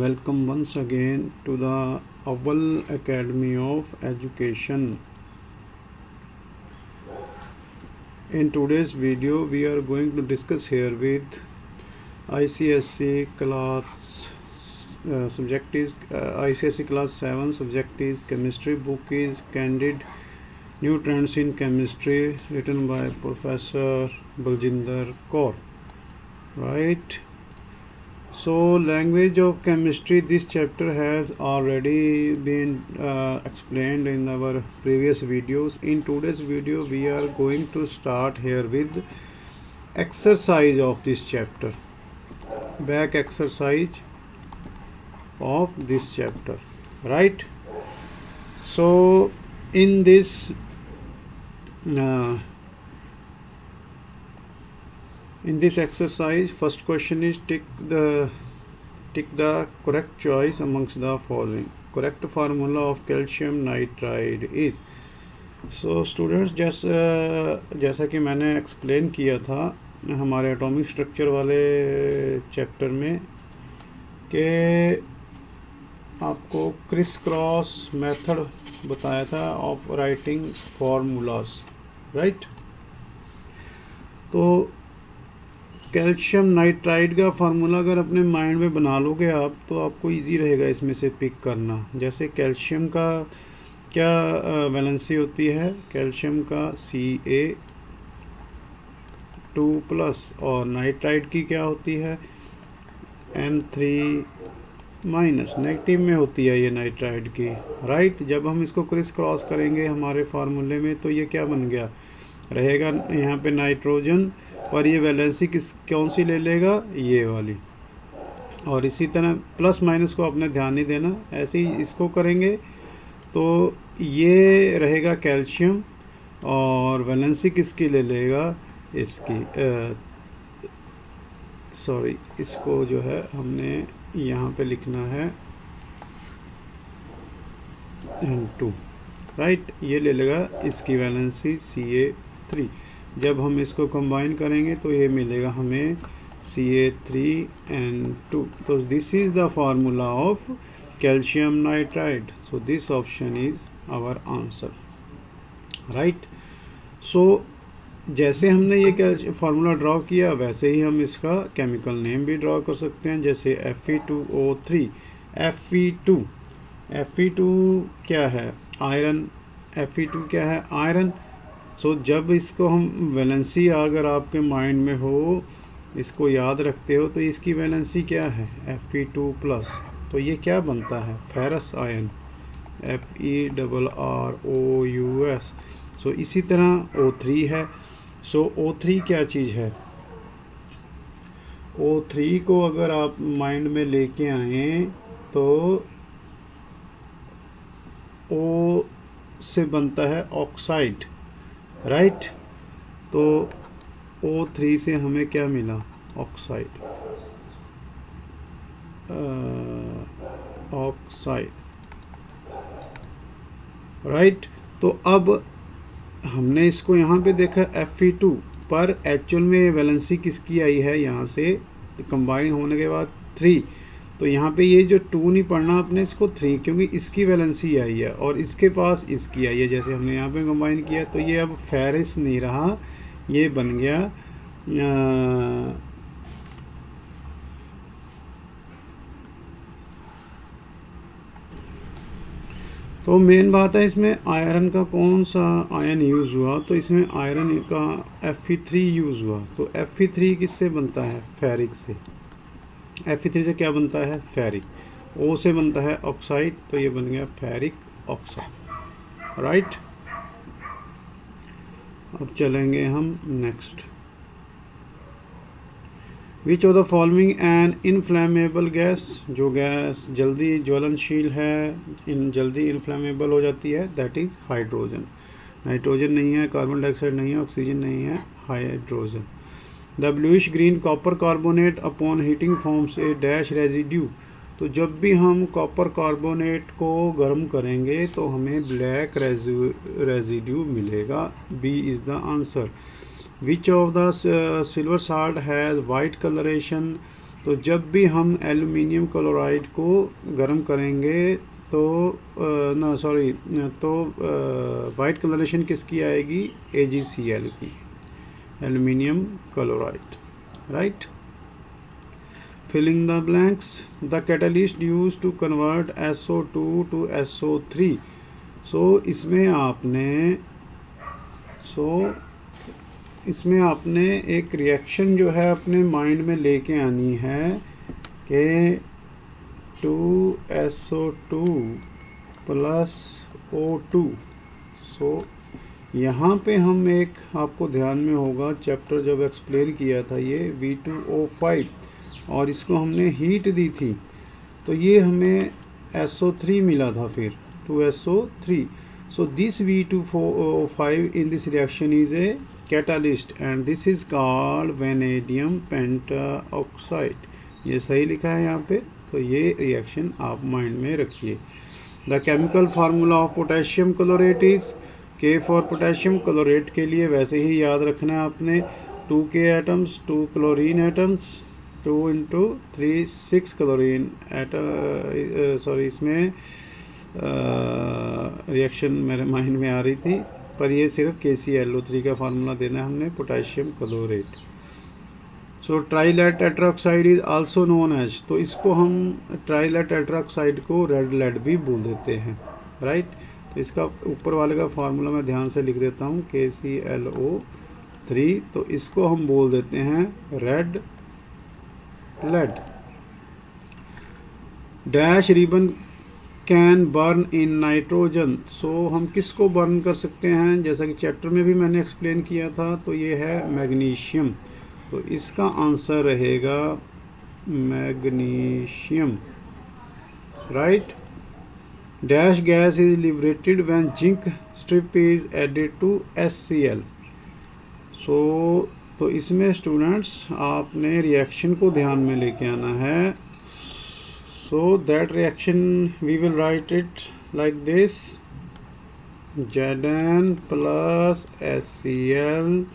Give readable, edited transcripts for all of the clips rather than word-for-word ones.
Welcome once again to the Oval Academy of Education. In today's video, we are going to discuss here with ICSE class subject is ICSE class 7 subject is chemistry. Book is Candid New Trends in Chemistry, written by Professor Baljinder Kaur. Right. So, language of chemistry, this chapter has already been explained in our previous videos. In today's video, we are going to start here with exercise of this chapter, back exercise of this chapter, right? So, in this exercise, first question is tick the correct choice amongst the following. Correct formula of calcium nitride is. So students, जैसा कि मैंने explain किया था हमारे atomic structure वाले chapter में कि आपको क्रिस क्रॉस मेथड बताया था ऑफ राइटिंग फार्मूलास, राइट? तो कैल्शियम नाइट्राइड का फार्मूला अगर अपने माइंड में बना लोगे आप तो आपको इजी रहेगा इसमें से पिक करना। जैसे कैल्शियम का क्या वैलेंसी होती है, कैल्शियम का Ca2+ और नाइट्राइड की क्या होती है M3-, नेगेटिव में होती है ये नाइट्राइड की, राइट? जब हम इसको क्रिस क्रॉस करेंगे हमारे फार्मूले में तो ये क्या बन गया रहेगा, यहाँ पे नाइट्रोजन पर ये वैलेंसी कौन सी ले लेगा, ये वाली। और इसी तरह प्लस माइनस को अपने ध्यान नहीं देना, ऐसे ही इसको करेंगे तो ये रहेगा कैल्शियम और वैलेंसी किसकी ले लेगा, इसकी सॉरी इसको जो है हमने यहाँ पे लिखना है N2, राइट? ये ले लेगा इसकी वैलेंसी Ca3। जब हम इसको कंबाइन करेंगे तो ये मिलेगा हमें Ca3N2। तो this is the formula of calcium nitride. So this option is our answer, right? So जैसे हमने ये फार्मूला ड्रॉ किया वैसे ही हम इसका केमिकल नेम भी ड्रॉ कर सकते हैं, जैसे Fe2O3। Fe2 क्या है, आयरन। Fe2 क्या है, आयरन। सो जब इसको हम वैलेंसी अगर आपके माइंड में हो, इसको याद रखते हो, तो इसकी वैलेंसी क्या है Fe2+। तो ये क्या बनता है, फेरस आयन, FeRrOUS। सो इसी तरह O3 है। सो O3 क्या चीज़ है, O3 को अगर आप माइंड में लेके आए तो O से बनता है ऑक्साइड, राइट? तो O3 से हमें क्या मिला, ऑक्साइड, राइट? तो अब हमने इसको यहाँ पे देखा Fe2 पर एक्चुअल में वैलेंसी किसकी आई है, यहाँ से कंबाइन होने के बाद 3। तो यहाँ पे ये जो 2 नहीं पढ़ना अपने, इसको 3, क्योंकि इसकी वैलेंसी आई है और इसके पास इसकी आई है। जैसे हमने यहाँ पे कंबाइन किया तो ये अब फेरिस नहीं रहा, ये बन गया तो मेन बात है इसमें आयरन का कौन सा आयन यूज़ हुआ, तो इसमें आयरन का Fe3 यूज़ हुआ। तो Fe3 किससे बनता है, फेरिक से। Fe3 से क्या बनता है, फेरिक। O से बनता है ऑक्साइड, तो ये बन गया फेरिक ऑक्साइड, राइट? अब चलेंगे हम next. Which of the following an inflammable gas, जो गैस जल्दी ज्वलनशील है, जल्दी इनफ्लेमेबल हो जाती है, दैट इज़ हाइड्रोजन। नाइट्रोजन नहीं है, कार्बन डाइऑक्साइड नहीं है, ऑक्सीजन नहीं है, hydrogen. The bluish green copper carbonate upon heating forms a dash residue. तो जब भी हम कॉपर कार्बोनेट को गर्म करेंगे तो हमें ब्लैक रेजिड्यू मिलेगा, B is the answer. Which of the silver salt has white coloration तो जब भी हम एल्युमिनियम क्लोराइड को गर्म करेंगे तो वाइट कलरेशन किसकी आएगी, AgCl की, aluminium chloride, right. Filling the blanks, the catalyst use to convert SO2 to SO3। इसमें आपने एक रिएक्शन जो है अपने माइंड में लेके आनी है कि 2SO2 प्लस O2। यहाँ पे हम एक, आपको ध्यान में होगा चैप्टर जब एक्सप्लेन किया था ये V2O5 और इसको हमने हीट दी थी तो ये हमें SO3 मिला था, फिर 2SO3। So this V2O5 in this reaction is a catalyst and this is called vanadium pentaoxide। ये सही लिखा है यहाँ पे, तो ये रिएक्शन आप माइंड में रखिए। The chemical formula of potassium chlorate is K for potassium chlorate के लिए वैसे ही याद रखना है आपने, 2K atoms, 2 chlorine atoms, 2 × 3 6 chlorine atom, इसमें रिएक्शन मेरे माइंड में आ रही थी पर ये सिर्फ KClO3 का फार्मूला देना है हमने, potassium chlorate. So trilead tetraoxide is also known as, तो इसको हम ट्राइलेट टेट्राऑक्साइड को रेड लेड भी बोल देते हैं, राइट। तो इसका ऊपर वाले का फार्मूला मैं ध्यान से लिख देता हूँ, KClO3, तो इसको हम बोल देते हैं red lead. Dash ribbon can burn in nitrogen, हम किसको बर्न कर सकते हैं, जैसा कि चैप्टर में भी मैंने एक्सप्लेन किया था, तो ये है मैग्नीशियम। तो इसका आंसर रहेगा magnesium, right. Dash gas is liberated when zinc strip is added to HCl। तो इसमें स्टूडेंट्स आपने रिएक्शन को ध्यान में लेके आना है। So that reaction we will write it like this, Zn plus HCl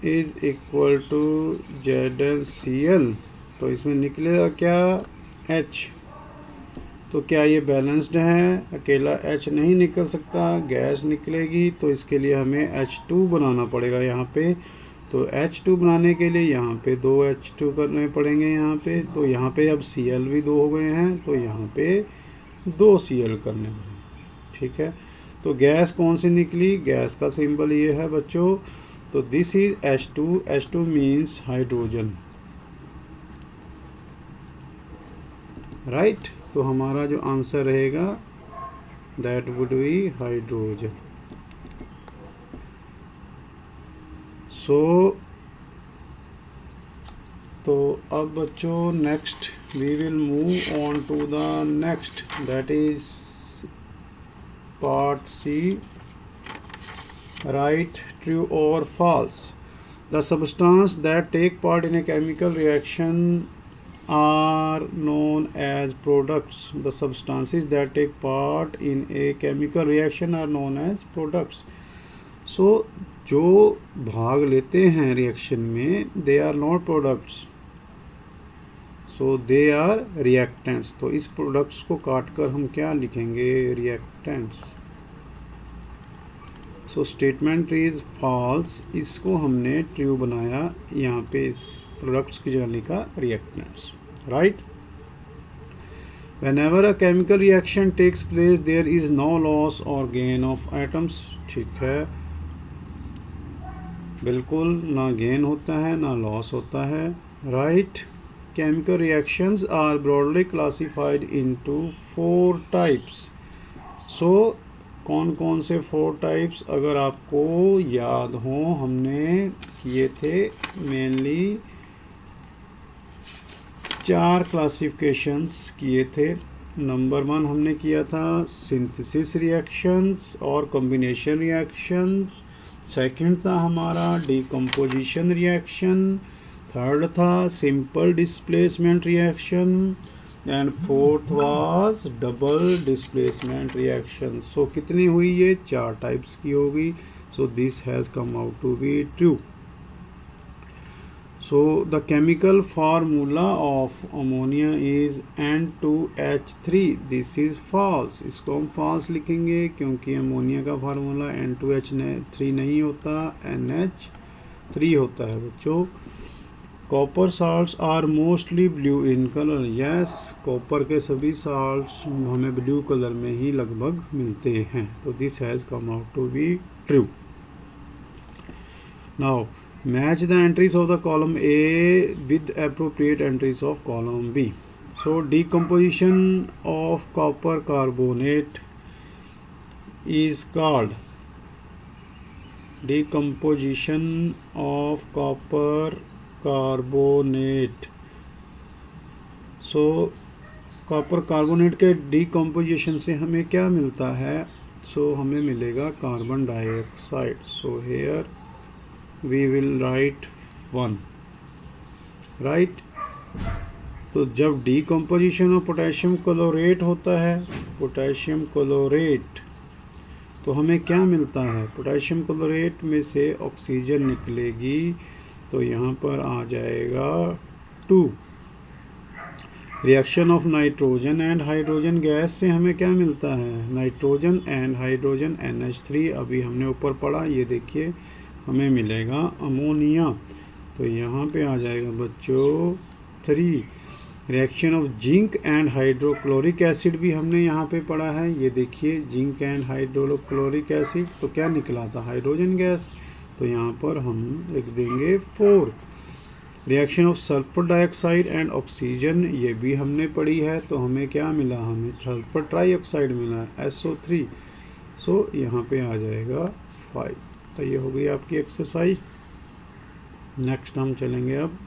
is equal to ZnCl। तो इसमें निकलेगा क्या, H। तो क्या ये बैलेंस्ड है, अकेला H नहीं निकल सकता, गैस निकलेगी, तो इसके लिए हमें H2 बनाना पड़ेगा यहाँ पे। तो H2 बनाने के लिए यहाँ पे 2 H2 करने पड़ेंगे यहाँ पे, तो यहाँ पे अब Cl भी 2 हो गए हैं, तो यहाँ पे 2 Cl करने पड़ेंगे, ठीक है। तो गैस कौन सी निकली, गैस का सिंबल ये है बच्चों, तो this is H2, H2 means hydrogen, right. तो हमारा जो आंसर रहेगा दैट वुड बी हाइड्रोजन। तो अब बच्चों next we will move on to the next, that is part C, right true और false. The substance that take part in a chemical reaction are known as products। The substances that take part in a chemical reaction are known as products। So जो भाग लेते हैं reaction में they are not products, so they are reactants। तो इस products को काट कर हम क्या लिखेंगे, reactants। So statement is false, इसको हमने ट्रू बनाया, यहाँ पे इस प्रोडक्ट्स की जगह लिखा reactants, right. Whenever a chemical reaction takes place, there is no loss or gain of atoms। ठीक है, बिल्कुल ना गेन होता है ना लॉस होता है, right. Chemical reactions are broadly classified into 4 types। So कौन कौन से 4 टाइप्स अगर आपको याद हो, हमने किए थे मेनली 4 क्लासिफिकेशंस किए थे। नंबर 1 हमने किया था सिंथेसिस रिएक्शंस और कॉम्बिनेशन रिएक्शंस। सेकंड था हमारा डिकम्पोजिशन रिएक्शन। थर्ड था simple displacement reaction and fourth was double displacement reaction. So कितनी हुई ये 4 टाइप्स की होगी। So this has come out to be true. So the chemical formula of ammonia is N2H3. This is false. इसको हम false लिखेंगे क्योंकि ammonia का फार्मूला N2H3 नहीं होता, NH3 होता है बच्चों। Copper salts are mostly blue in colour. Yes, copper के सभी साल्ट्स हमें ब्लू कलर में ही लगभग मिलते हैं। तो this has come out to be true. Now match the entries of the column A with appropriate entries of column B. So decomposition of copper carbonate is called decomposition of copper carbonate. So copper carbonate के decomposition से हमें क्या मिलता है? So हमें मिलेगा carbon dioxide. So here we will write 1, right? तो जब डीकम्पोजिशन ऑफ पोटेशियम क्लोरेट होता है, पोटेशियम क्लोरेट, तो हमें क्या मिलता है? पोटेशियम क्लोरेट में से ऑक्सीजन निकलेगी, तो यहाँ पर आ जाएगा 2। Reaction of nitrogen and hydrogen gas से हमें क्या मिलता है? Nitrogen and hydrogen NH3। अभी हमने ऊपर पढ़ा, ये देखिए हमें मिलेगा अमोनिया। तो यहाँ पे आ जाएगा बच्चों 3। Reaction of zinc and hydrochloric acid भी हमने यहाँ पे पढ़ा है। ये देखिए जिंक एंड हाइड्रोक्लोरिक एसिड, तो क्या निकला था? Hydrogen gas. तो यहाँ पर हम लिख देंगे 4। Reaction of sulphur dioxide and oxygen, ये भी हमने पढ़ी है। तो हमें क्या मिला? हमें सल्फर ट्राईऑक्साइड मिला, SO3। सो यहाँ पे आ जाएगा 5। तो ये हो गई आपकी एक्सरसाइज। नेक्स्ट हम चलेंगे, अब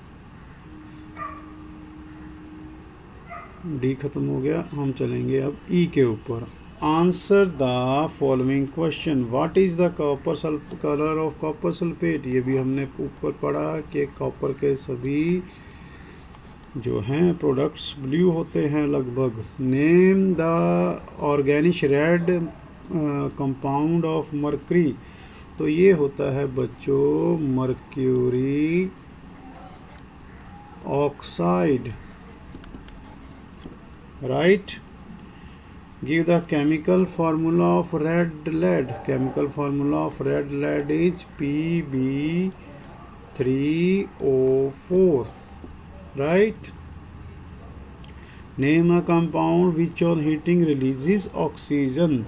डी खत्म हो गया, हम चलेंगे अब ई के ऊपर। Answer the following question. What is the colour of copper sulphate? ये भी हमने ऊपर पढ़ा कि कॉपर के सभी जो हैं प्रोडक्ट्स ब्लू होते हैं लगभग। Name the organic red compound of mercury. तो ये होता है बच्चों mercury oxide, right. Give the chemical formula of red lead. Chemical formula of red lead is Pb3O4, right. Name a compound which on heating releases oxygen.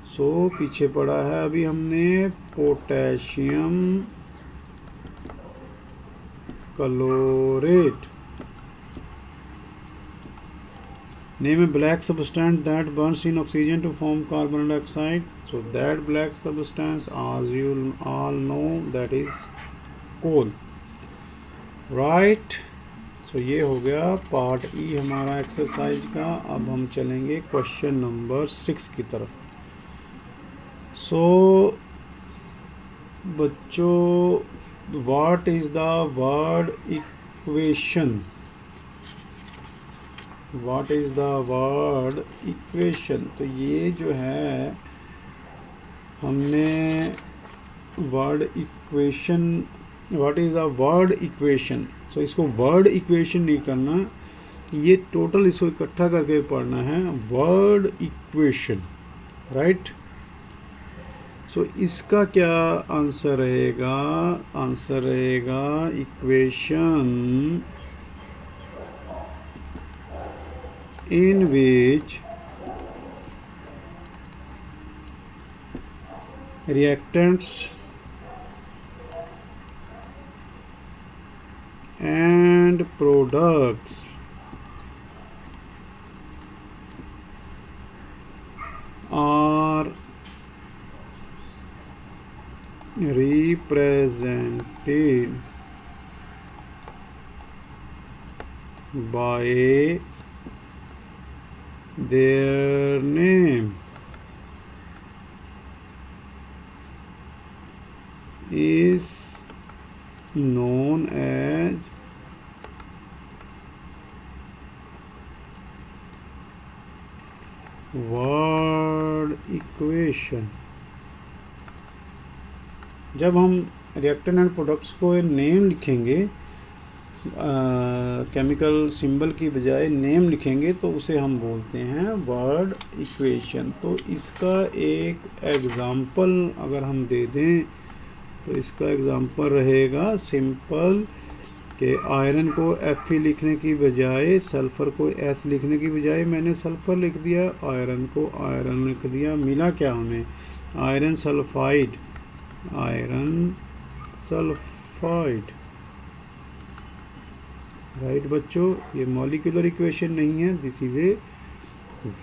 So पीछे पढ़ा है अभी हमने potassium chlorate. Name a black substance that burns in oxygen to form carbon dioxide. So that black substance as you all know that is coal, right. So ये हो गया part ई हमारा exercise का। अब हम चलेंगे क्वेश्चन नंबर 6 की तरफ। सो बच्चों what is the word equation? What is the word equation? तो ये जो है हमने word equation, what is the word equation. So इसको वर्ड इक्वेशन नहीं करना, ये टोटल इसको इकट्ठा करके पढ़ना है, वर्ड इक्वेशन, राइट। सो इसका क्या आंसर रहेगा? आंसर रहेगा equation in which reactants and products are represented by their name is known as word equation। जब हम रिएक्टेंट एंड प्रोडक्ट्स को नेम लिखेंगे केमिकल सिंबल की बजाय नेम लिखेंगे तो उसे हम बोलते हैं वर्ड इक्वेशन। तो इसका एक एग्ज़ाम्पल अगर हम दे दें तो इसका एग्ज़ाम्पल रहेगा सिंपल कि आयरन को Fe लिखने की बजाय सल्फ़र को S लिखने की बजाय मैंने सल्फ़र लिख दिया, आयरन को आयरन लिख दिया। मिला क्या हमें? Iron sulphide, iron sulphide. Right बच्चों, ये मॉलिक्यूलर इक्वेशन नहीं है, this is a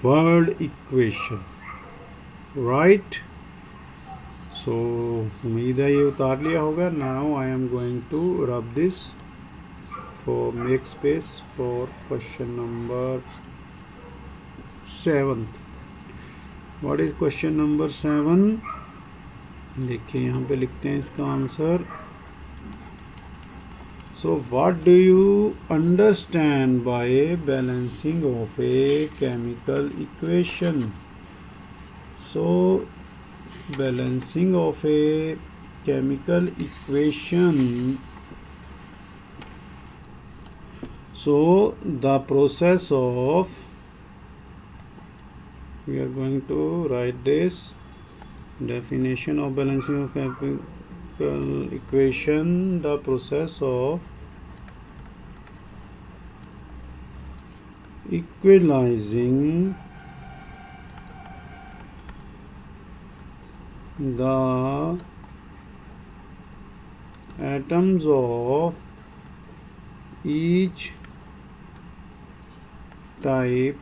word equation. Right, so उम्मीद है ये उतार लिया होगा। Now I am going to rub this for make space for question number 7। What is question number 7? देखिए यहाँ पे लिखते हैं इसका answer. So what do you understand by balancing of a chemical equation? So balancing of a chemical equation, so the process of, we are going to write this definition of balancing of chemical equation, the process of equalizing the atoms of each type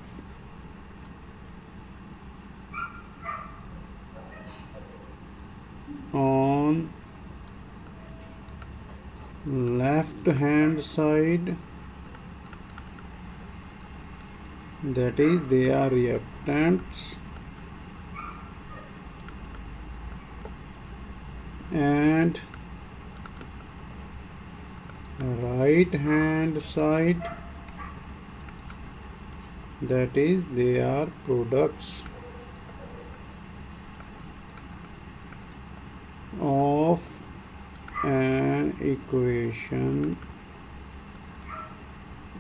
on left hand side, that is they are reactants, and right hand side, that is they are products of an equation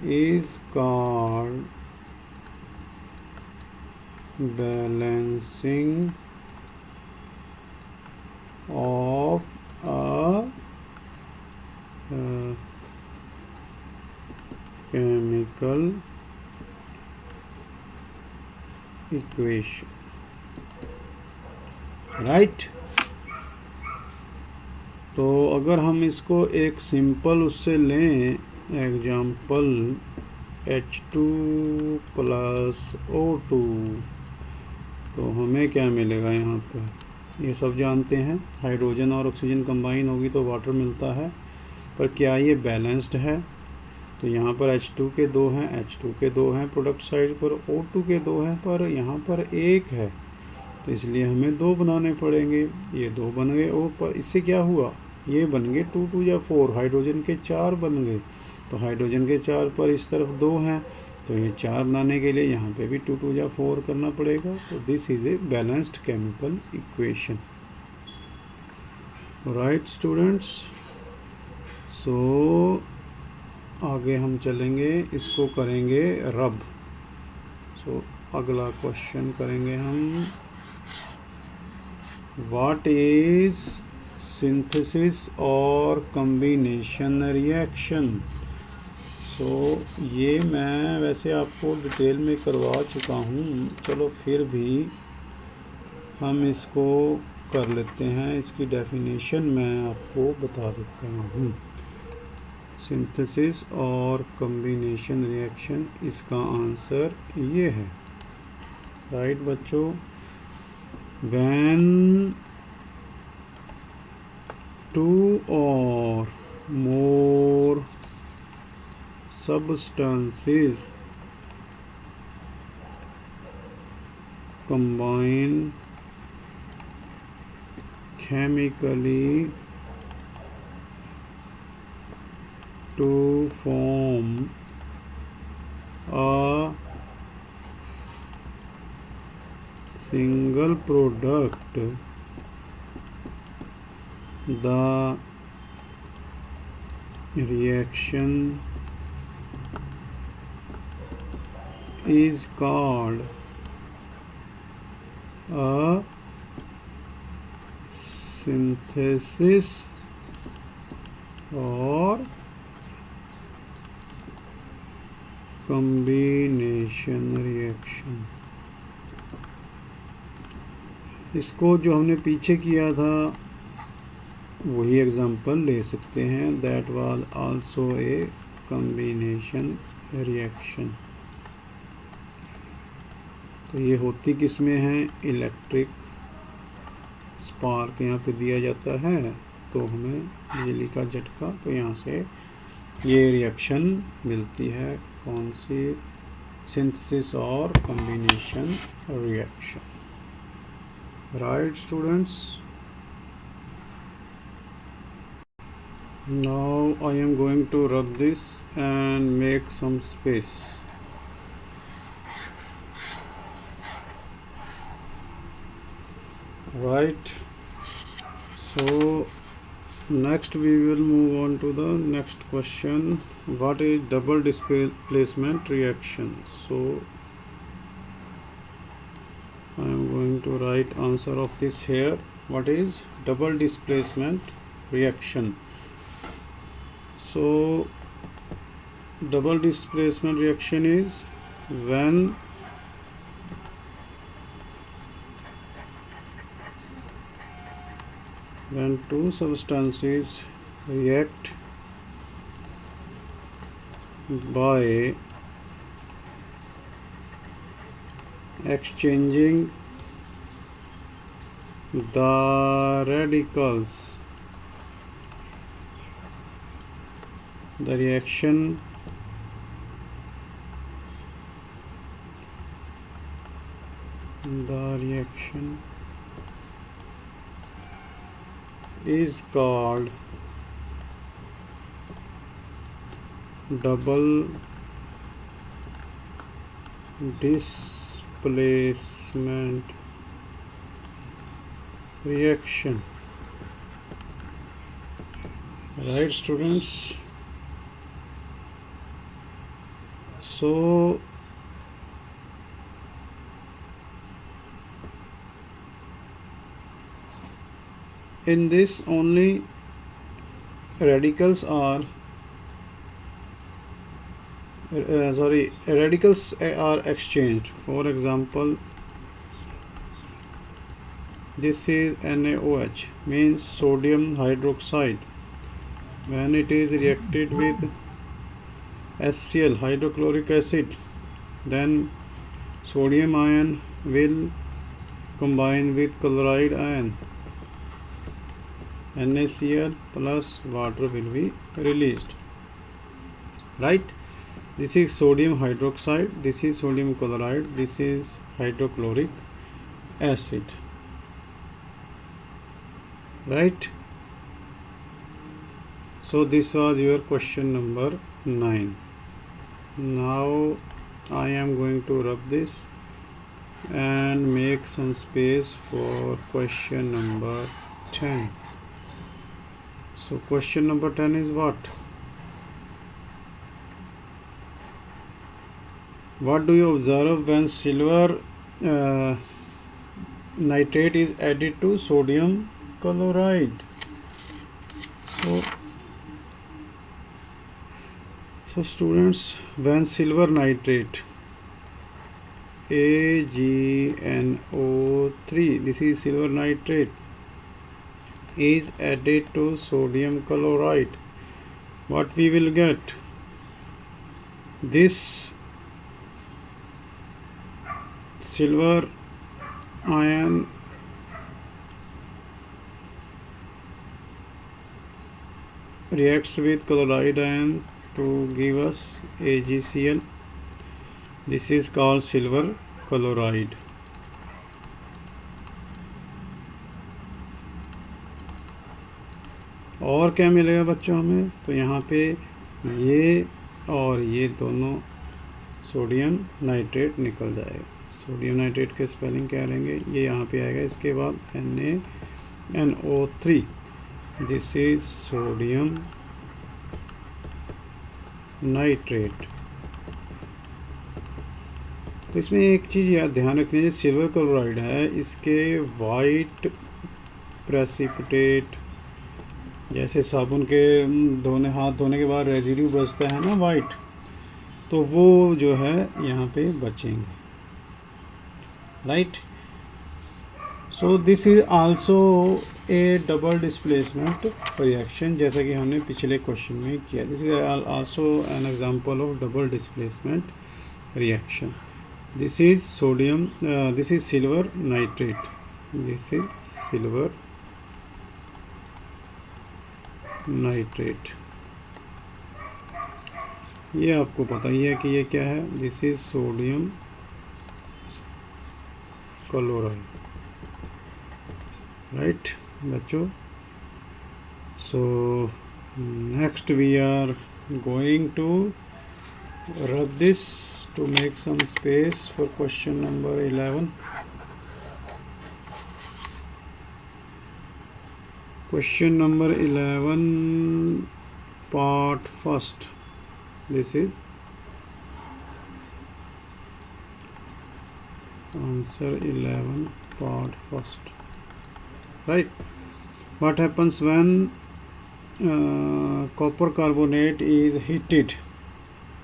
is called balancing of a chemical equation। Right, तो अगर हम इसको एक simple उससे लें, example H2 + O2, तो हमें क्या मिलेगा? यहाँ पर ये सब जानते हैं, हाइड्रोजन और ऑक्सीजन कंबाइन होगी तो वाटर मिलता है। पर क्या ये बैलेंस्ड है? तो यहाँ पर H2 के 2 हैं, H2 के 2 हैं प्रोडक्ट साइड पर, O2 के 2 हैं, पर यहाँ पर 1 है, तो इसलिए हमें 2 बनाने पड़ेंगे। ये 2 बन गए, और पर इससे क्या हुआ? ये बन गए 2 2 या 4, हाइड्रोजन के 4 बन गए। तो हाइड्रोजन के 4 पर इस तरफ 2 हैं, तो ये 4 बनाने के लिए यहाँ पे भी 2 2 या 4 करना पड़ेगा। तो this is a balanced chemical equation. Right students, so आगे हम चलेंगे, इसको करेंगे रब। सो अगला क्वेश्चन करेंगे हम, व्हाट इज सिंथेसिस और कॉम्बिनेशन रिएक्शन? सो ये मैं वैसे आपको डिटेल में करवा चुका हूँ, चलो फिर भी हम इसको कर लेते हैं। इसकी डेफिनेशन मैं आपको बता देता हूँ। सिंथेसिस और कॉम्बिनेशन रिएक्शन, इसका आंसर ये है। राइट बच्चों, when 2 or more substances combine chemically to form a single product, the reaction is called a synthesis or combination reaction। इसको जो हमने पीछे किया था वही एग्जांपल ले सकते हैं। That was also a combination reaction. तो ये होती किस में है? इलेक्ट्रिक स्पार्क यहाँ पे दिया जाता है तो हमें बिजली का झटका, तो यहाँ से ये रिएक्शन मिलती है। कौन सी? सिंथेसिस और combination reaction. Right students, now I am going to rub this and make some space. Right, so next we will move on to the next question. What is double displacement reaction? So I am going to write answer of this here. What is double displacement reaction? So double displacement reaction is when two substances react by exchanging the radicals. The reaction is called double displacement reaction. Right students, so in this only radicals are radicals are exchanged. For example, this is NaOH, means sodium hydroxide. When it is reacted with HCl, hydrochloric acid, then sodium ion will combine with chloride ion. NaCl plus water will be released. Right? This is sodium hydroxide, this is sodium chloride, this is hydrochloric acid. Right? So this was your question number 9. Now I am going to rub this and make some space for question number 10. So question number 10 is what? What do you observe when silver nitrate is added to sodium chloride? So students, when silver nitrate AgNO3, this is silver nitrate, is added to sodium chloride, what we will get? This silver ion reacts with chloride ion to give us AgCl. This is called silver chloride. और क्या मिलेगा बच्चों हमें? तो यहाँ पे ये और ये दोनों सोडियम नाइट्रेट निकल जाएगा। सोडियम नाइट्रेट के स्पेलिंग क्या रहेंगे? ये यहाँ पे आएगा। इसके बाद NaNO3, this is sodium nitrate. तो इसमें एक चीज़ याद ध्यान रखनी है, सिल्वर क्लोराइड है, इसके वाइट प्रेसिपिटेट, जैसे साबुन के हाथ धोने के बाद रेजिड्यू बचता है ना वाइट, तो वो जो है यहाँ पे बचेंगे, right. So this is also a double displacement reaction, जैसा कि हमने पिछले क्वेश्चन में किया। This is also an example of double displacement reaction. This is sodium, this is silver nitrate, this is silver nitrate. ये आपको पता ही है कि ये क्या है, this is sodium chloride, right बच्चों। So next we are going to rub this to make some space for question number 11. Question number 11, part first. This is answer 11, part first. Right. What happens when copper carbonate is heated?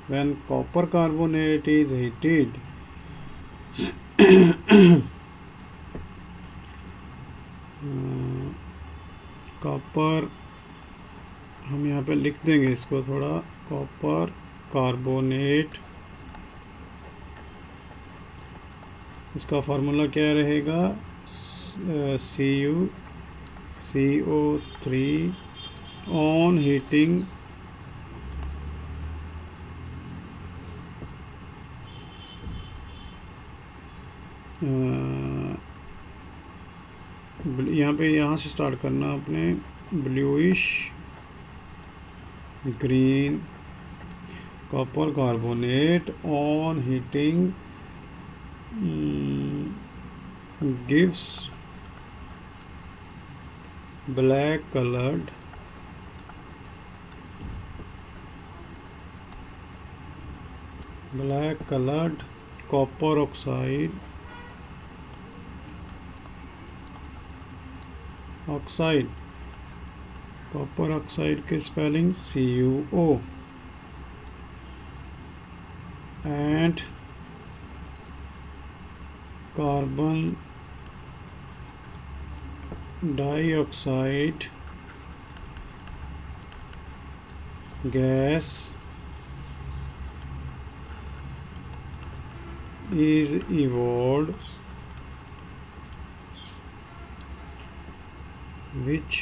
When copper carbonate is heated, copper हम यहाँ पे लिख देंगे इसको थोड़ा, copper carbonate, इसका formula क्या रहेगा, CO3 ऑन हीटिंग यहाँ से स्टार्ट करना अपने, bluish green copper carbonate on heating gives black coloured copper oxide copper oxide के spelling CuO, and carbon dioxide gas is evolved, which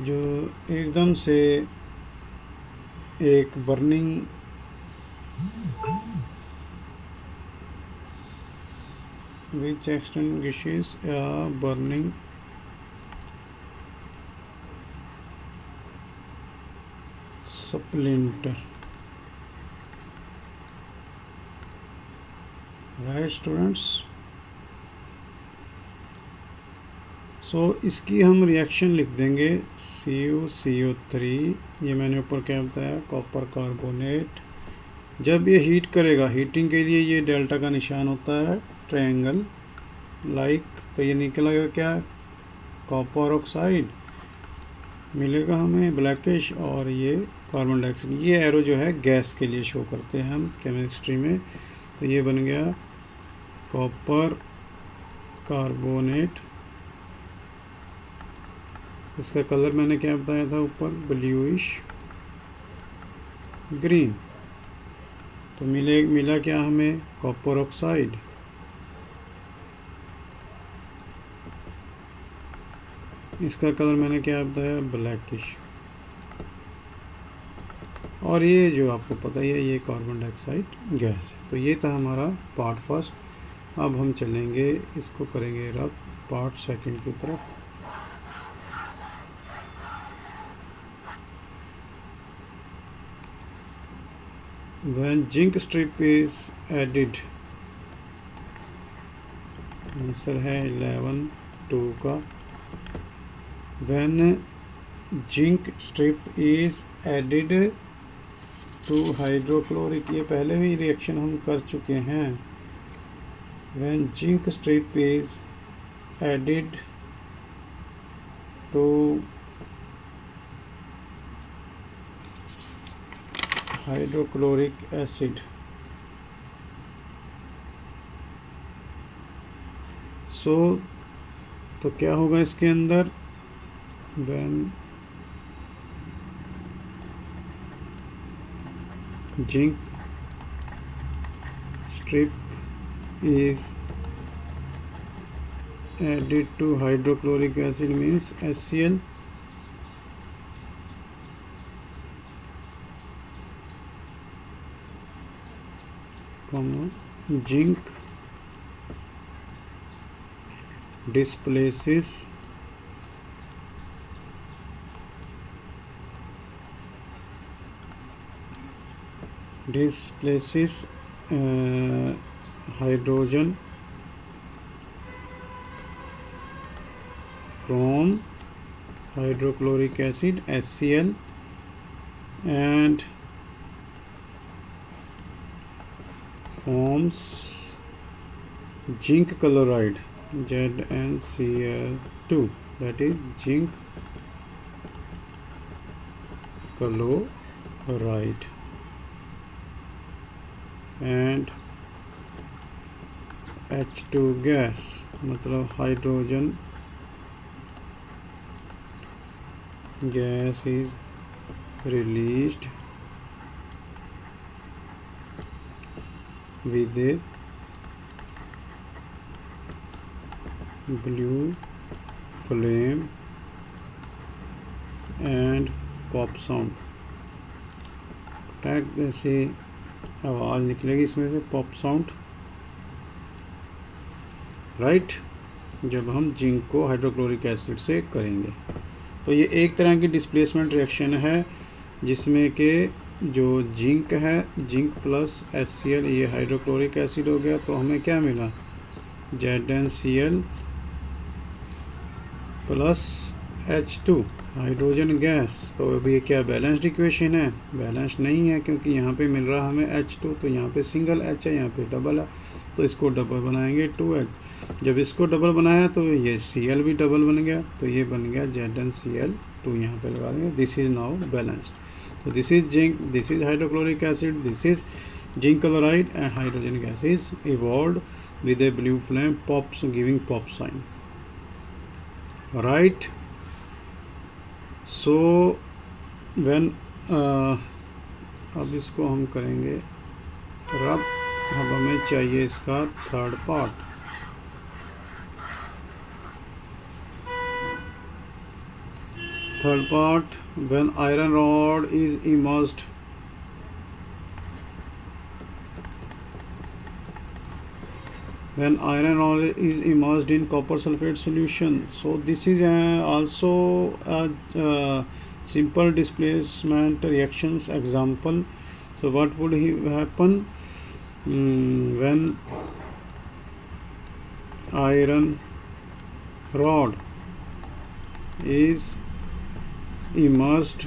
जो एकदम से एक burning which extinguishes a burning splinter, right students। So इसकी हम reaction लिख देंगे CO3, ये मैंने ऊपर क्या बताया, कॉपर कार्बोनेट। जब ये हीट करेगा, हीटिंग के लिए ये डेल्टा का निशान होता है, ट्रायंगल लाइक, तो ये निकलेगा क्या, कॉपर ऑक्साइड मिलेगा हमें ब्लैकिश, और ये कार्बन डाइऑक्साइड। ये एरो जो है गैस के लिए शो करते हैं हम केमिस्ट्री में, तो ये बन गया कॉपर कार्बोनेट। इसका कलर मैंने क्या बताया था ऊपर, ब्लूइश ग्रीन। तो मिला क्या हमें, कॉपर ऑक्साइड। इसका कलर मैंने क्या बताया, ब्लैकिश। और ये जो आपको पता ही है, ये कार्बन डाइऑक्साइड गैस है। तो ये था हमारा पार्ट फर्स्ट। अब हम चलेंगे, इसको करेंगे रब पार्ट सेकंड की तरफ। When zinc strip is added, answer है 11(2) का। when zinc strip is added to hydrochloric, ये पहले भी रिएक्शन हम कर चुके हैं. when zinc strip is added to hydrochloric acid, so तो क्या होगा इसके अंदर, when zinc strip is added to hydrochloric acid means HCl, zinc displaces hydrogen from hydrochloric acid HCl and forms zinc chloride ZnCl2, that is zinc chloride, and H2 gas, मतलब hydrogen gas is released with a blue flame and pop sound. Tag जैसे आवाज़ निकलेगी इसमें से, pop sound, right, जब हम zinc को hydrochloric acid से करेंगे. तो ये एक तरह की डिस्प्लेसमेंट रिएक्शन है जिसमें कि जो जिंक है, जिंक प्लस HCl, ये हाइड्रोक्लोरिक एसिड हो गया, तो हमें क्या मिला, ZnCl plus H2 hydrogen gas. तो अभी ये क्या बैलेंस्ड इक्वेशन है? बैलेंस नहीं है, क्योंकि यहाँ पे मिल रहा हमें H2, तो यहाँ पे सिंगल H है, यहाँ पे डबल है, तो इसको डबल बनाएंगे 2H. जब इसको डबल बनाया तो ये Cl भी डबल बन गया, तो ये बन गया ZnCl2, यहाँ पे लगा देंगे. This is now balanced. तो this is zinc, this is hydrochloric acid, this is zinc chloride, and hydrogen gas is evolved with a blue flame, pops giving pop sign, right? So when अब इसको हम करेंगे रब. अब हमें चाहिए इसका third part. Third part, when iron rod is immersed in copper sulfate solution. So this is also a simple displacement reactions example. So what would happen when iron rod is immersed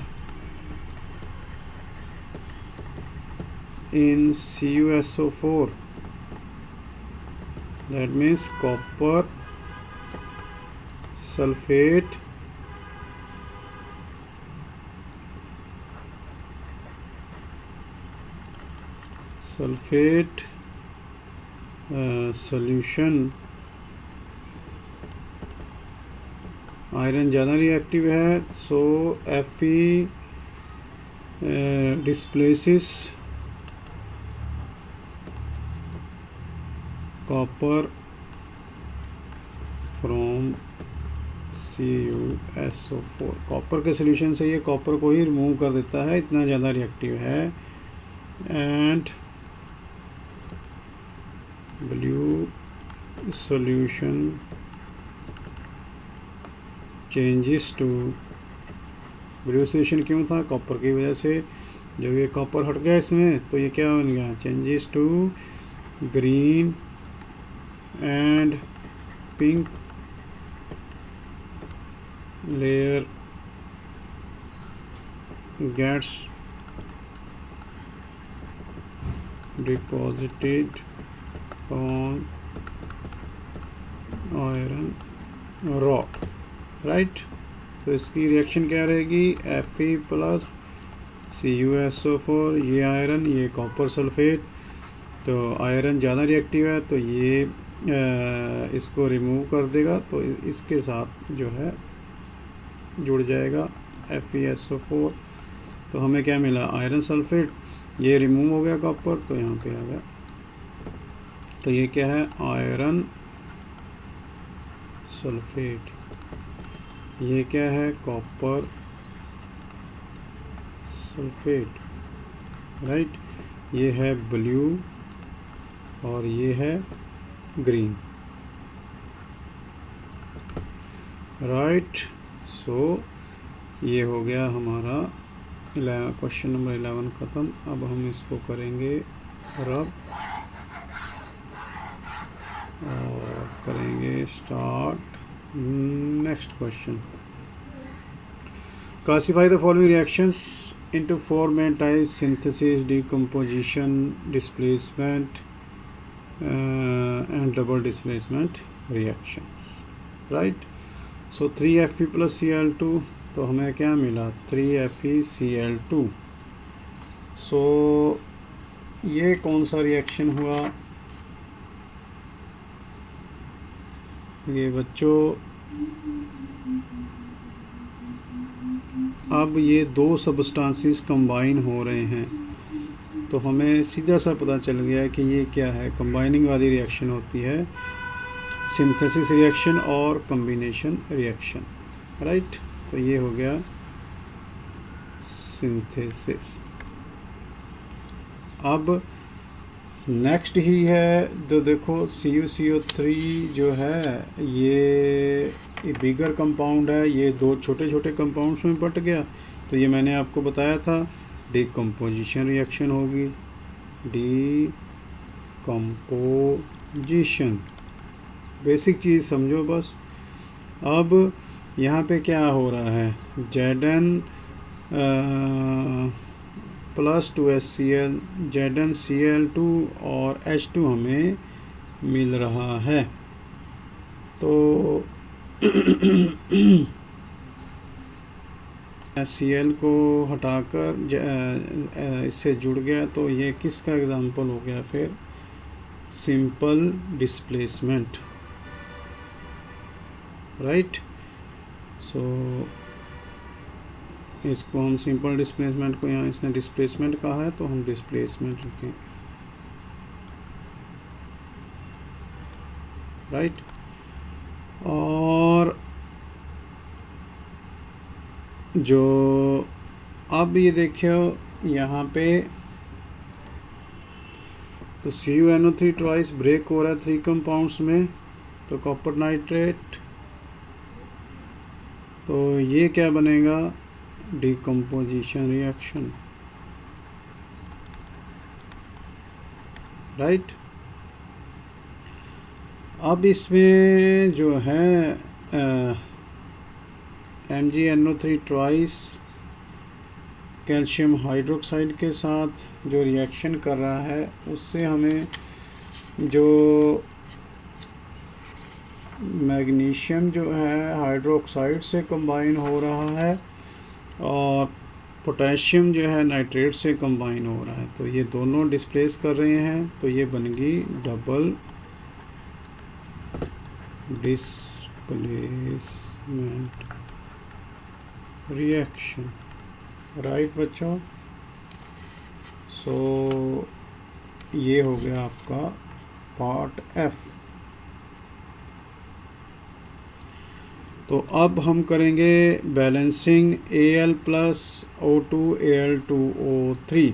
in CuSO4, that means copper sulfate solution. Iron ज़्यादा reactive है, so Fe displaces copper from CuSO4. Copper के solution से ये copper को ही remove कर देता है, इतना ज़्यादा रिएक्टिव है. And blue solution changes to, blue solution क्यों था? कॉपर की वजह से. जब ये कॉपर हट गया इसमें, तो ये क्या बन गया? Changes to green and pink layer gets deposited on iron rod, right. तो इसकी रिएक्शन क्या रहेगी, Fe प्लस CuSO4, ये आयरन, ये कॉपर सल्फेट। तो आयरन ज़्यादा रिएक्टिव है तो ये इसको रिमूव कर देगा, तो इसके साथ जो है जुड़ जाएगा FeSO4। तो हमें क्या मिला, आयरन सल्फेट। ये रिमूव हो गया कॉपर, तो यहाँ पे आ गया। तो ये क्या है, आयरन सल्फेट। ये क्या है, कॉपर सल्फेट, राइट। ये है ब्लू और ये है ग्रीन, राइट। सो ये हो गया हमारा क्वेश्चन नंबर 11 ख़त्म। अब हम इसको करेंगे रब और करेंगे start next question. Classify the following reactions into 4 main types: synthesis, decomposition, displacement and double displacement reactions, right? So 3Fe plus Cl2, तो हमें क्या मिला, 3FeCl2। so ये कौन सा रिएक्शन हुआ ये बच्चों, अब ये दो सब्सटेंसेस कंबाइन हो रहे हैं, तो हमें सीधा सा पता चल गया कि ये क्या है, कंबाइनिंग वाली रिएक्शन होती है, सिंथेसिस रिएक्शन और कॉम्बिनेशन रिएक्शन, राइट। तो ये हो गया सिंथेसिस। अब नेक्स्ट ही है, तो देखो CuCO3 जो है ये बिगर कंपाउंड है, ये दो छोटे छोटे कंपाउंड्स में बट गया। तो ये मैंने आपको बताया था, डिकम्पोजिशन रिएक्शन होगी, डिकम्पोजिशन, बेसिक चीज़ समझो बस। अब यहाँ पे क्या हो रहा है, Zn प्लस 2HCl, ZnCl2 और H2 हमें मिल रहा है। तो Cl को हटाकर इससे जुड़ गया, तो ये किसका एग्जांपल हो गया फिर, सिंपल डिस्प्लेसमेंट, राइट। सो इसको हम सिंपल डिस्प्लेसमेंट को, यहाँ इसने डिस्प्लेसमेंट कहा है तो हम डिस्प्लेसमेंट लिखें, राइट। और जो अब ये देखियो यहाँ पे, तो CuNO3 ट्वाइस ब्रेक हो रहा है 3 कंपाउंड्स में, तो कॉपर नाइट्रेट, तो ये क्या बनेगा, डिकम्पोजिशन रिएक्शन, राइट। अब इसमें जो है MgNO3 ट्वाइस कैल्शियम हाइड्रोक्साइड के साथ जो रिएक्शन कर रहा है, उससे हमें जो मैग्नीशियम जो है हाइड्रोक्साइड से कंबाइन हो रहा है और पोटेशियम जो है नाइट्रेट से कंबाइन हो रहा है, तो ये दोनों डिस्प्लेस कर रहे हैं, तो ये बन गई डबल डिस्प्लेसमेंट रिएक्शन, राइट बच्चों। सो ये हो गया आपका पार्ट F। तो अब हम करेंगे balancing Al plus O2 Al2O3।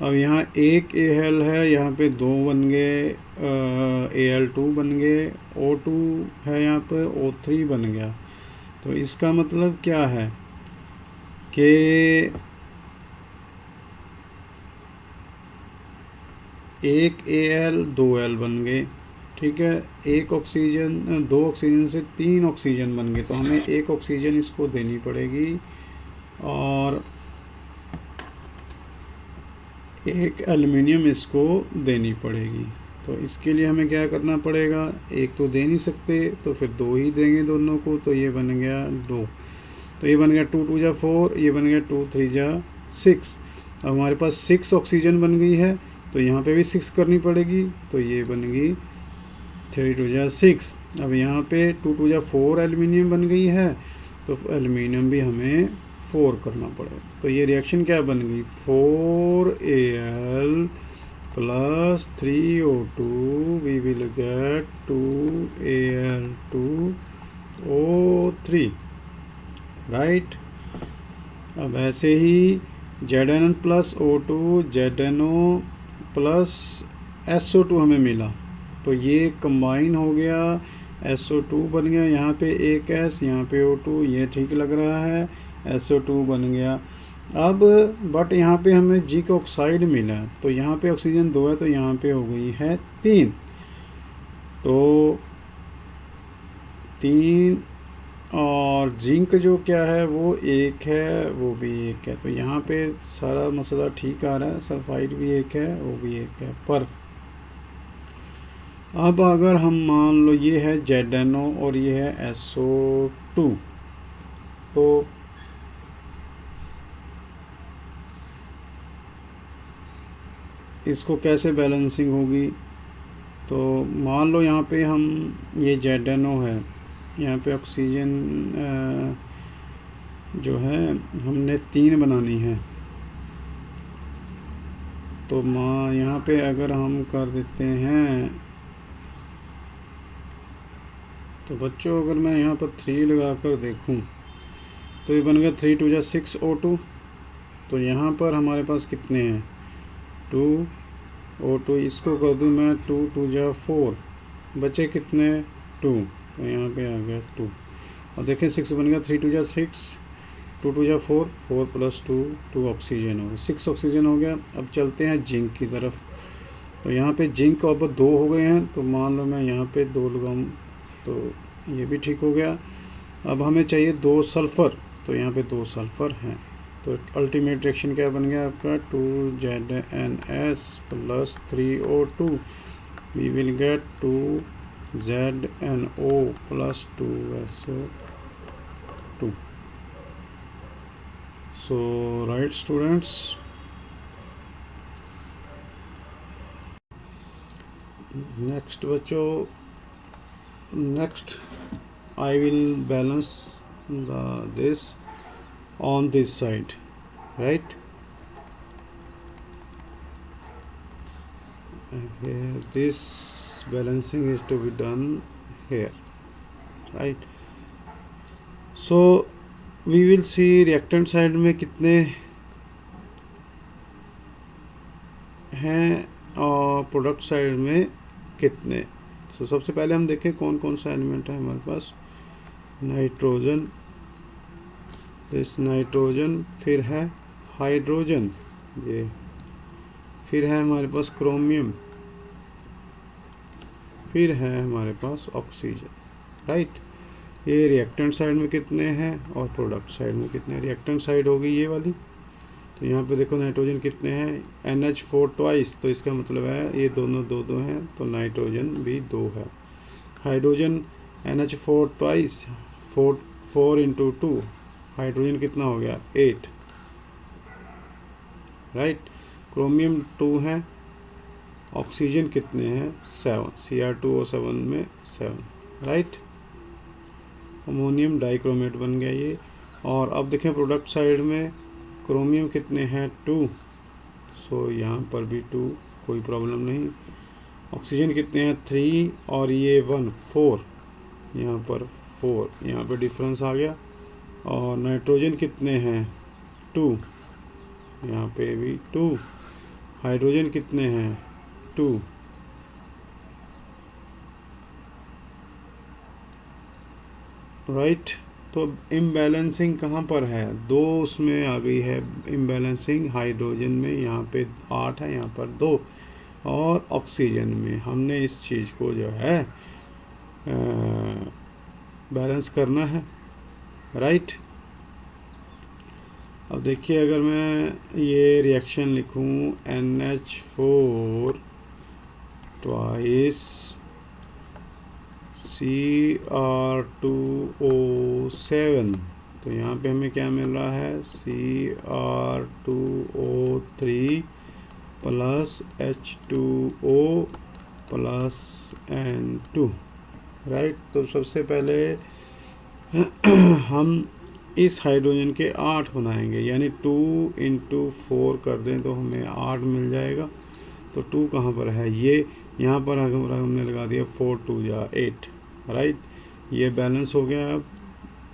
अब यहाँ एक Al है, यहाँ पे दो बन गए, Al2 बन गए, O2 है यहाँ पे, O3 बन गया। तो इसका मतलब क्या है कि एक Al 2 L बन गए, ठीक है, एक ऑक्सीजन, दो ऑक्सीजन से तीन ऑक्सीजन बन गए, तो हमें एक ऑक्सीजन इसको देनी पड़ेगी और एक एल्युमिनियम इसको देनी पड़ेगी। तो इसके लिए हमें क्या करना पड़ेगा, एक तो दे नहीं सकते तो फिर दो ही देंगे दोनों को, तो ये बन गया दो, तो ये बन गया 2 2 जा 4, ये बन गया 2 3 जा 6। अब हमारे पास 6 ऑक्सीजन बन गई है, तो यहाँ पे भी 6 करनी पड़ेगी, तो ये बन गई 3 2 जा 6। अब यहाँ पे 2 2 जा 4 एल्युमिनियम बन गई है, तो एल्युमिनियम भी हमें 4 करना पड़ेगा। तो ये रिएक्शन क्या बन गई, 4Al plus 3O2, we will get 2Al2O3, right. अब ऐसे ही Zn plus O2 ZnO plus SO2 हमें मिला, तो ये कंबाइन हो गया, SO2 बन गया, यहाँ पे एक S, यहाँ पे O2, ये ठीक लग रहा है, SO2 बन गया। अब बट यहाँ पे हमें जिंक ऑक्साइड मिला, तो यहाँ पे ऑक्सीजन 2 है, तो यहाँ पे हो गई है 3, तो 3 और जिंक जो क्या है वो 1 है, वो भी 1 है, तो यहाँ पे सारा मसला ठीक आ रहा है, सल्फाइड भी 1 है, वो भी 1 है। पर अब अगर हम मान लो ये है ZnO और ये है SO2, तो इसको कैसे बैलेंसिंग होगी, तो मान लो यहाँ पे हम, ये ZnO है, यहाँ पे ऑक्सीजन जो है हमने 3 बनानी है, तो यहाँ पे अगर हम कर देते हैं, तो बच्चों अगर मैं यहाँ पर 3 लगा कर देखूँ, तो ये बन गया 3 2 जा 6 O2, तो यहाँ पर हमारे पास कितने हैं 2 O2, इसको कर दूँ मैं 2 2 जा 4, बचे कितने 2, तो यहाँ पे आ गया 2, और देखें 6 बन गया, 3 2 जा 6, 2 2 जा 4, 4 प्लस 2 2 ऑक्सीजन हो गया, 6 ऑक्सीजन हो गया। अब चलते हैं जिंक की तरफ, तो यहाँ पे जिंक अब 2 हो गए हैं, तो मान लो मैं यहाँ पे 2 लगाऊँ, तो ये भी ठीक हो गया। अब हमें चाहिए 2 सल्फ़र, तो यहाँ पे 2 सल्फ़र हैं, तो अल्टीमेट रिएक्शन क्या बन गया आपका 2ZnS plus 3O2, we will get 2ZnO plus 2SO2। So right students, next बच्चों, next I will balance this on this side, right? And here this balancing is to be done here, right? So we will see reactant side में कितने हैं और product side में कितने। तो सबसे पहले हम देखें कौन कौन सा एलिमेंट है हमारे पास, नाइट्रोजन, इस नाइट्रोजन, फिर है हाइड्रोजन, ये फिर है हमारे पास क्रोमियम, फिर है हमारे पास ऑक्सीजन, राइट। ये रिएक्टेंट साइड में कितने हैं और प्रोडक्ट साइड में कितने हैं। रिएक्टेंट साइड होगी ये वाली, तो यहाँ पे देखो नाइट्रोजन कितने हैं, NH4 ट्वाइस, तो इसका मतलब है ये दोनों 2 2 हैं, तो नाइट्रोजन भी 2 है। Hydrogen NH4 twice, 4 into 2, hydrogen कितना हो गया 8, राइट। क्रोमियम 2 है, ऑक्सीजन कितने हैं 7, Cr2O7 में 7, राइट। अमोनियम डाइक्रोमेट बन गया ये। और अब देखें प्रोडक्ट साइड में क्रोमियम कितने हैं 2, सो यहाँ पर भी 2, कोई प्रॉब्लम नहीं। ऑक्सीजन कितने हैं 3 और ये 1 4, यहाँ पर 4, यहाँ पे डिफरेंस आ गया। और नाइट्रोजन कितने हैं 2, यहाँ पे भी 2। हाइड्रोजन कितने हैं 2, राइट। तो इम्बैलेंसिंग कहाँ पर है, 2 उसमें आ गई है इम्बैलेंसिंग हाइड्रोजन में, यहाँ पे 8 है, यहाँ पर 2। और ऑक्सीजन में हमने इस चीज़ को जो है बैलेंस करना है, राइट। अब देखिए अगर मैं ये रिएक्शन लिखूं NH4 ट्वाइस Cr2O7, तो यहाँ पे हमें क्या मिल रहा है Cr2O3 plus H2O plus N2, right. तो सबसे पहले हम इस हाइड्रोजन के 8 बनाएंगे, यानी 2 इंटू 4 कर दें तो हमें 8 मिल जाएगा। तो 2 कहाँ पर है, ये यहाँ पर हमने लगा दिया 4 2 जा 8, राइट। ये बैलेंस हो गया। अब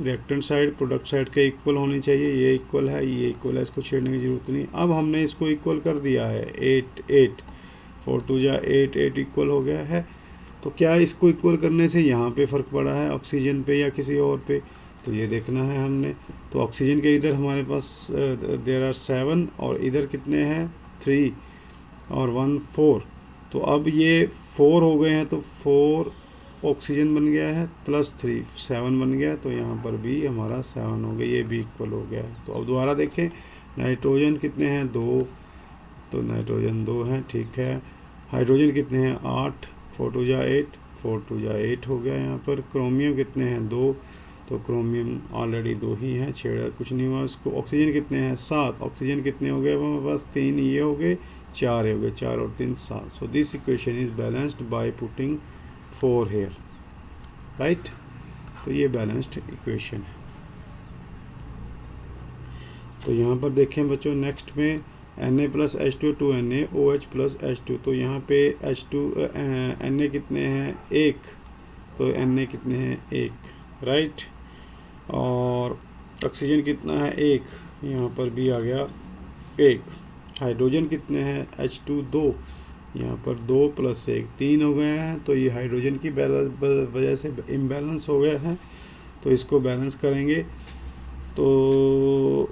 रिएक्टेंट साइड प्रोडक्ट साइड के इक्वल होनी चाहिए, ये इक्वल है, ये इक्वल है, इसको छेड़ने की ज़रूरत नहीं। अब हमने इसको इक्वल कर दिया है 8 8, 4 2 जा 8 8 इक्वल हो गया है। तो क्या इसको इक्वल करने से यहाँ पे फ़र्क पड़ा है ऑक्सीजन पे या किसी और पे, तो ये देखना है हमने। तो ऑक्सीजन के इधर हमारे पास देयर आर 7 और इधर कितने हैं 3 और 1 4। तो अब ये 4 हो गए हैं, तो 4 ऑक्सीजन बन गया है प्लस 3 7 बन गया, तो यहाँ पर भी हमारा 7 हो गया, ये भी इक्वल हो गया है। तो अब दोबारा देखें नाइट्रोजन कितने हैं 2, तो नाइट्रोजन 2 हैं, ठीक है। हाइड्रोजन कितने हैं 8, 4 2 जा 8, 4 2 जा 8 हो गया यहाँ पर। क्रोमियम कितने हैं 2, तो क्रोमियम ऑलरेडी 2 ही हैं, छेड़ा कुछ नहीं हुआ इसको। ऑक्सीजन कितने हैं 7, ऑक्सीजन कितने हो गए हमारे पास 3, ये हो गए 4 हो गए, 4 और 3 7। So this equation is balanced by putting 4 here, right. तो ये बैलेंस्ड इक्वेशन है। तो यहाँ पर देखें बच्चों नेक्स्ट में Na plus H2 2Na OH plus H2, तो यहाँ पे H2 Na कितने हैं 1, तो Na कितने हैं 1, राइट। और ऑक्सीजन कितना है 1, यहाँ पर भी आ गया 1। हाइड्रोजन कितने हैं H2 2, यहाँ पर 2 प्लस 1 3 हो गए हैं। तो ये हाइड्रोजन की वजह से इम्बैलेंस हो गया है, तो इसको बैलेंस करेंगे। तो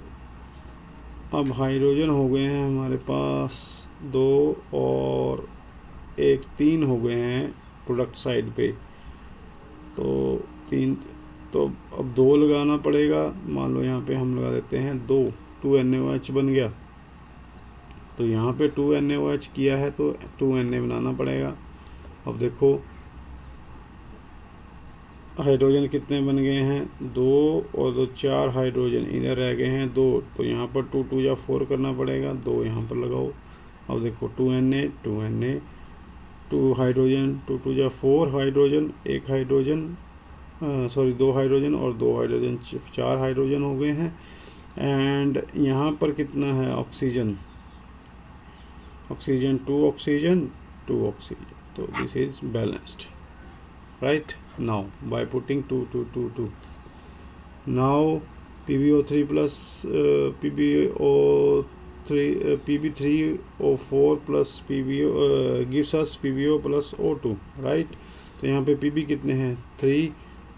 अब हाइड्रोजन हो गए हैं हमारे पास 2 और 1 3 हो गए हैं प्रोडक्ट साइड पे, तो 3, तो अब 2 लगाना पड़ेगा। मान लो यहाँ पे हम लगा देते हैं 2 2NaOH बन गया। तो यहाँ पे 2NaOH किया है तो 2Na बनाना पड़ेगा। अब देखो हाइड्रोजन कितने बन गए हैं 2 और 2 4 हाइड्रोजन इधर रह गए हैं 2, तो यहाँ पर 2 2 या 4 करना पड़ेगा, 2 यहाँ पर लगाओ। अब देखो 2Na 2 हाइड्रोजन 2 2 या 4 हाइड्रोजन, 1 हाइड्रोजन सॉरी 2 हाइड्रोजन और 2 हाइड्रोजन 4 हाइड्रोजन हो गए हैं। एंड यहाँ पर कितना है ऑक्सीजन 2 ऑक्सीजन 2 ऑक्सीजन, तो this is balanced, right now by putting 2 2 2 2. Now PbO3 plus Pb3O4 plus PbO gives us PbO plus O2, right। तो यहाँ पे Pb कितने हैं 3,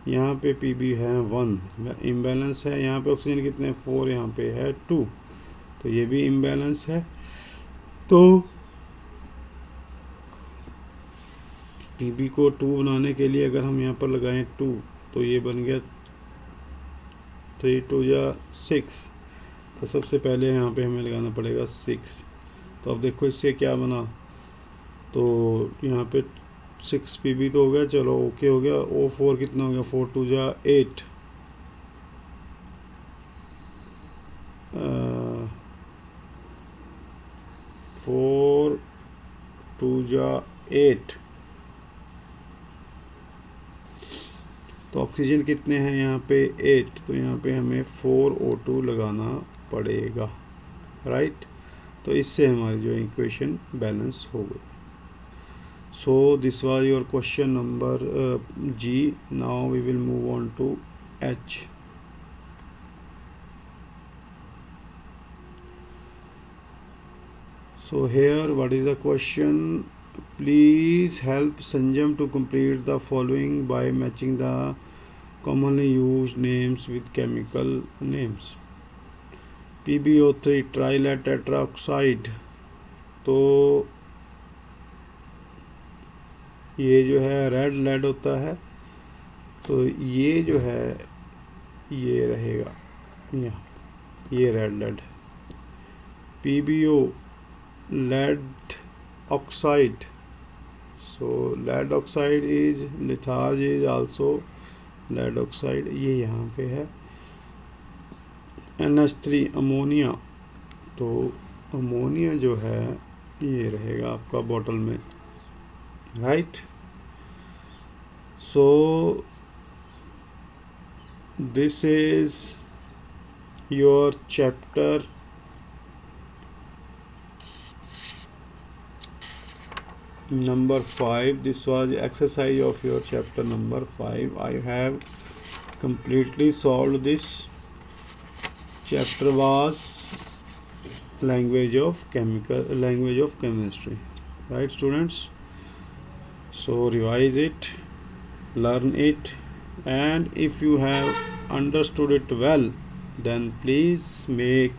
यहाँ पे Pb है 1, इम्बैलेंस है। यहाँ पे ऑक्सीजन कितने हैं 4, यहाँ पे है 2, तो ये भी इम्बैलेंस है। तो Pb को 2 बनाने के लिए अगर हम यहाँ पर लगाएं 2, तो ये बन गया 3 2 या 6, तो सबसे पहले यहाँ पे हमें लगाना पड़ेगा 6। तो अब देखो इससे क्या बना, तो यहाँ पे 6 Pb तो हो गया, चलो ओके हो गया। O4 कितना हो गया 4 2 जा 8, 4 2 जा 8। तो ऑक्सीजन कितने हैं यहाँ पे 8, तो यहाँ पे हमें 4O2 लगाना पड़ेगा, राइट। तो इससे हमारी जो इक्वेशन बैलेंस हो गई। So this was your question number G। Now we will move on to H। So here what is the question? Please help Sanjam to complete the following by matching the commonly used names with chemical names. PbO3 trilead tetraoxide, तो ये जो है red lead होता है, तो ये जो है ये रहेगा यहाँ, ये रेड लेड है। PbO lead oxide, so lead oxide is litharge is also lead oxide, ये यहाँ पे है। NH3 अमोनिया, तो अमोनिया जो है ये रहेगा आपका बॉटल में, right. So this is your chapter number 5. This was exercise of your chapter number 5. I have completely solved this chapter, was language of chemistry, right students? So revise it, learn it, and if you have understood it well, then please make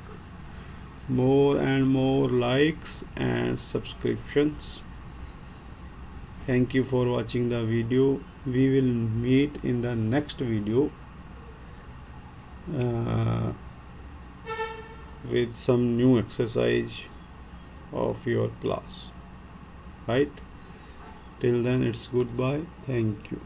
more and more likes and subscriptions. Thank you for watching the video. We will meet in the next video with some new exercise of your class, right? Till then, it's goodbye. Thank you.